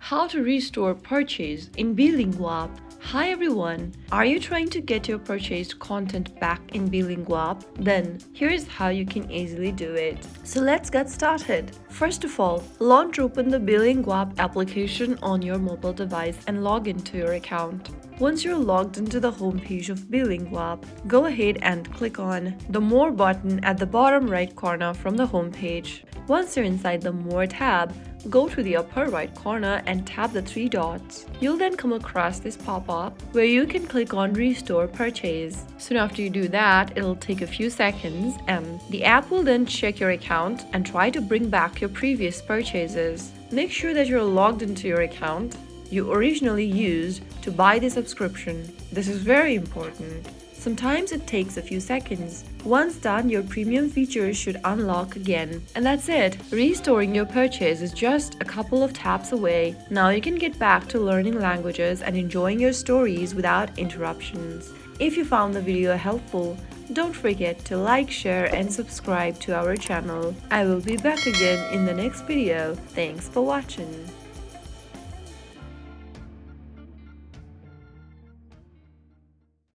How to restore purchase in Beelinguapp. Hi everyone! Are you trying to get your purchased content back in Beelinguapp? Then here's how you can easily do it. So let's get started. First of all, launch open the Beelinguapp application on your mobile device and log into your account. Once you're logged into the homepage of Beelinguapp, go ahead and click on the More button at the bottom right corner from the homepage. Once you're inside the More tab, go to the upper right corner and tap the three dots. You'll then come across this pop-up where you can click on Restore Purchase. Soon after you do that, it'll take a few seconds and the app will then check your account and try to bring back your previous purchases. Make sure that you're logged into your account you originally used to buy the subscription. This is very important. Sometimes it takes a few seconds. Once done, your premium features should unlock again. And that's it. Restoring your purchase is just a couple of taps away. Now you can get back to learning languages and enjoying your stories without interruptions. If you found the video helpful, don't forget to like, share and subscribe to our channel. I will be back again in the next video. Thanks for watching.